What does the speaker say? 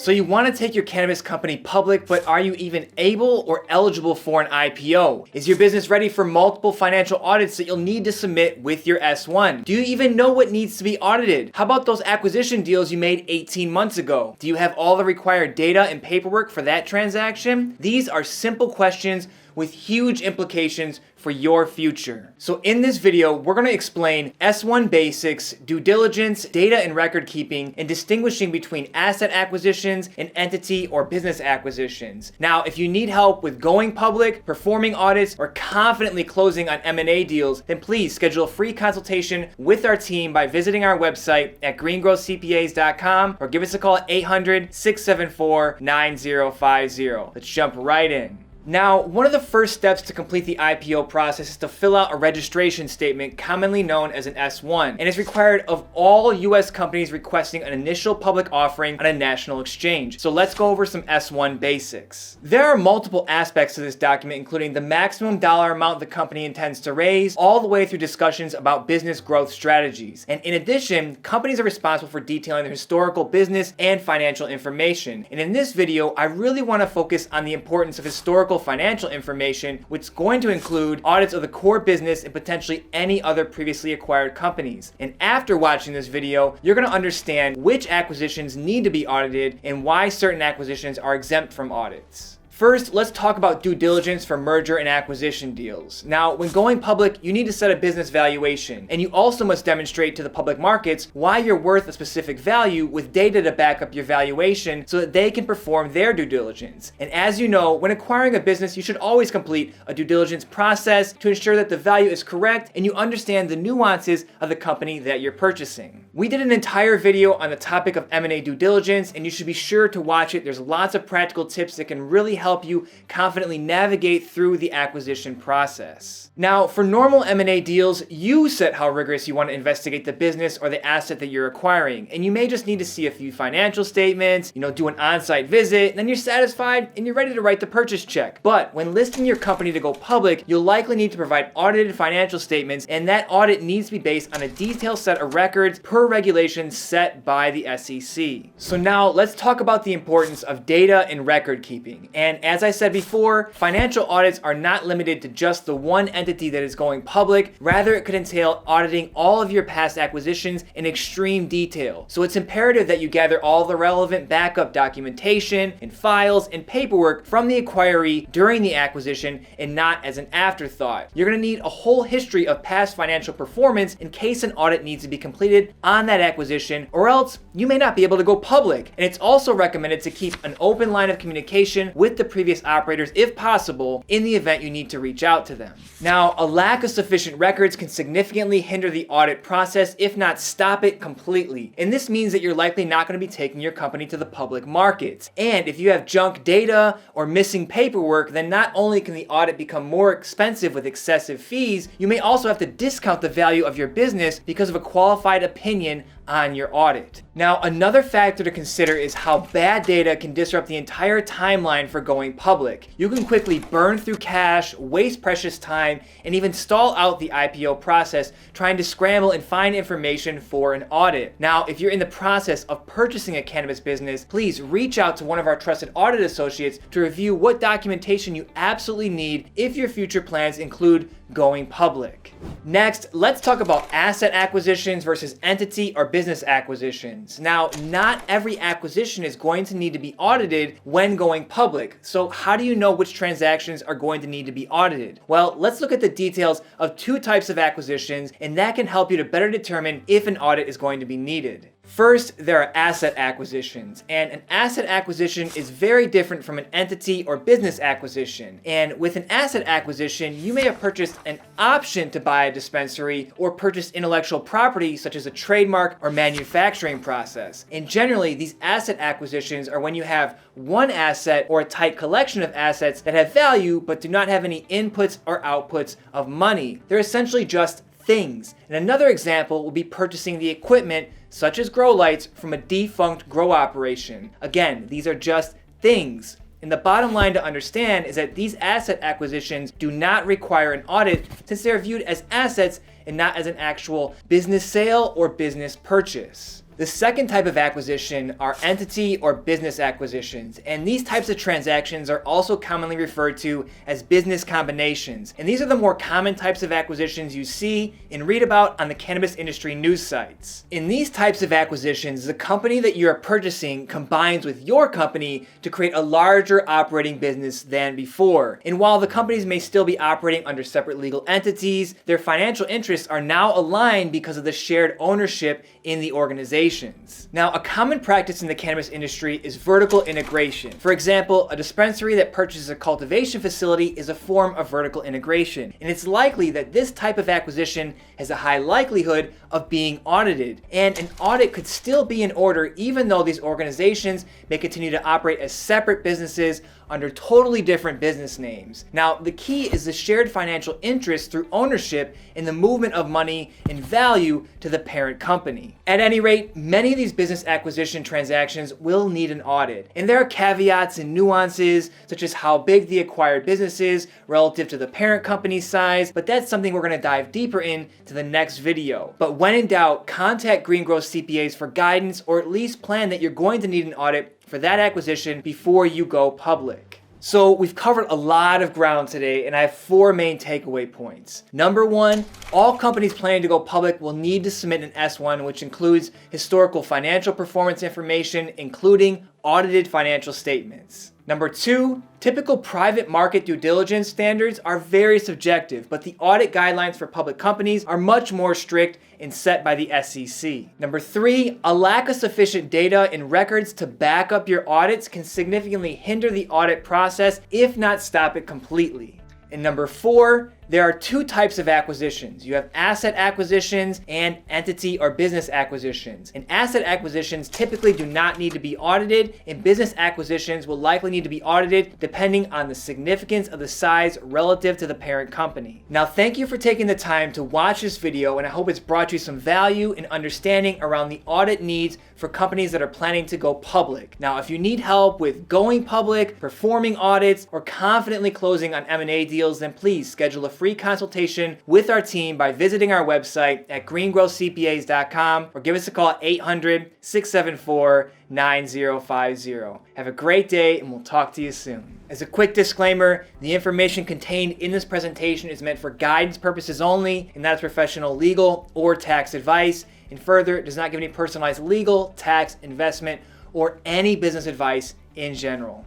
So you want to take your cannabis company public, but are you even able or eligible for an IPO? Is your business ready for multiple financial audits that you'll need to submit with your S1? Do you even know what needs to be audited? How about those acquisition deals you made 18 months ago? Do you have all the required data and paperwork for that transaction? These are simple questions with huge implications for your future. So in this video, we're gonna explain S1 basics, due diligence, data and record keeping, and distinguishing between asset acquisitions and entity or business acquisitions. Now, if you need help with going public, performing audits, or confidently closing on M&A deals, then please schedule a free consultation with our team by visiting our website at greengrowthcpas.com or give us a call at 800-674-9050. Let's jump right in. Now, one of the first steps to complete the IPO process is to fill out a registration statement, commonly known as an S1, and is required of all US companies requesting an initial public offering on a national exchange. So let's go over some S1 basics. There are multiple aspects to this document, including the maximum dollar amount the company intends to raise, all the way through discussions about business growth strategies. And in addition, companies are responsible for detailing their historical business and financial information. And in this video, I really want to focus on the importance of historical financial information, which is going to include audits of the core business and potentially any other previously acquired companies. And after watching this video, you're going to understand which acquisitions need to be audited and why certain acquisitions are exempt from audits. First, let's talk about due diligence for merger and acquisition deals. Now, when going public, you need to set a business valuation, and you also must demonstrate to the public markets why you're worth a specific value with data to back up your valuation so that they can perform their due diligence. And as you know, when acquiring a business, you should always complete a due diligence process to ensure that the value is correct and you understand the nuances of the company that you're purchasing. We did an entire video on the topic of M&A due diligence, and you should be sure to watch it. There's lots of practical tips that can really help you confidently navigate through the acquisition process. Now, for normal M&A deals, you set how rigorous you want to investigate the business or the asset that you're acquiring, and you may just need to see a few financial statements, do an on-site visit, and then you're satisfied and you're ready to write the purchase check. But when listing your company to go public, you'll likely need to provide audited financial statements, and that audit needs to be based on a detailed set of records per regulation set by the SEC. So now let's talk about the importance of data and record keeping. And as I said before, financial audits are not limited to just the one entity that is going public. Rather, it could entail auditing all of your past acquisitions in extreme detail. So it's imperative that you gather all the relevant backup documentation and files and paperwork from the acquiree during the acquisition and not as an afterthought. You're going to need a whole history of past financial performance in case an audit needs to be completed on that acquisition, or else you may not be able to go public. And it's also recommended to keep an open line of communication with the previous operators if possible in the event you need to reach out to them. Now, a lack of sufficient records can significantly hinder the audit process, if not stop it completely. And this means that you're likely not going to be taking your company to the public markets. And if you have junk data or missing paperwork, then not only can the audit become more expensive with excessive fees, you may also have to discount the value of your business because of a qualified opinion on your audit. Now, another factor to consider is how bad data can disrupt the entire timeline for going public. You can quickly burn through cash, waste precious time, and even stall out the IPO process trying to scramble and find information for an audit. Now, if you're in the process of purchasing a cannabis business, please reach out to one of our trusted audit associates to review what documentation you absolutely need if your future plans include going public. Next, let's talk about asset acquisitions versus entity or business acquisitions. Now, not every acquisition is going to need to be audited when going public. So how do you know which transactions are going to need to be audited? Well, let's look at the details of two types of acquisitions, and that can help you to better determine if an audit is going to be needed. First, there are asset acquisitions, and an asset acquisition is very different from an entity or business acquisition. And with an asset acquisition, you may have purchased an option to buy a dispensary or purchased intellectual property such as a trademark or manufacturing process. And generally, these asset acquisitions are when you have one asset or a tight collection of assets that have value but do not have any inputs or outputs of money. They're essentially just things. And another example would be purchasing the equipment such as grow lights from a defunct grow operation. Again, these are just things. And the bottom line to understand is that these asset acquisitions do not require an audit since they are viewed as assets and not as an actual business sale or business purchase. The second type of acquisition are entity or business acquisitions, and these types of transactions are also commonly referred to as business combinations. And these are the more common types of acquisitions you see and read about on the cannabis industry news sites. In these types of acquisitions, the company that you are purchasing combines with your company to create a larger operating business than before. And while the companies may still be operating under separate legal entities, their financial interests are now aligned because of the shared ownership in the organizations. Now, a common practice in the cannabis industry is vertical integration. For example, a dispensary that purchases a cultivation facility is a form of vertical integration, and it's likely that this type of acquisition has a high likelihood of being audited, and an audit could still be in order even though these organizations may continue to operate as separate businesses under totally different business names. Now, the key is the shared financial interest through ownership in the movement of money and value to the parent company. At any rate, many of these business acquisition transactions will need an audit, and there are caveats and nuances such as how big the acquired business is relative to the parent company's size, but that's something we're going to dive deeper into the next video. But when in doubt, contact Green Growth CPAs for guidance, or at least plan that you're going to need an audit for that acquisition before you go public. So we've covered a lot of ground today, and I have 4 main takeaway points. Number 1, all companies planning to go public will need to submit an S1, which includes historical financial performance information, including audited financial statements. Number 2, typical private market due diligence standards are very subjective, but the audit guidelines for public companies are much more strict and set by the SEC. Number 3, a lack of sufficient data and records to back up your audits can significantly hinder the audit process, if not stop it completely. And number 4, there are 2 types of acquisitions. You have asset acquisitions and entity or business acquisitions. And asset acquisitions typically do not need to be audited, and business acquisitions will likely need to be audited depending on the significance of the size relative to the parent company. Now, thank you for taking the time to watch this video, and I hope it's brought you some value and understanding around the audit needs for companies that are planning to go public. Now, if you need help with going public, performing audits, or confidently closing on M&A deals, then please schedule a free consultation with our team by visiting our website at greengrowthcpas.com or give us a call at 800-674-9050. Have a great day, and we'll talk to you soon. As a quick disclaimer, the information contained in this presentation is meant for guidance purposes only, and not as professional legal or tax advice. And further, it does not give any personalized legal, tax, investment, or any business advice in general.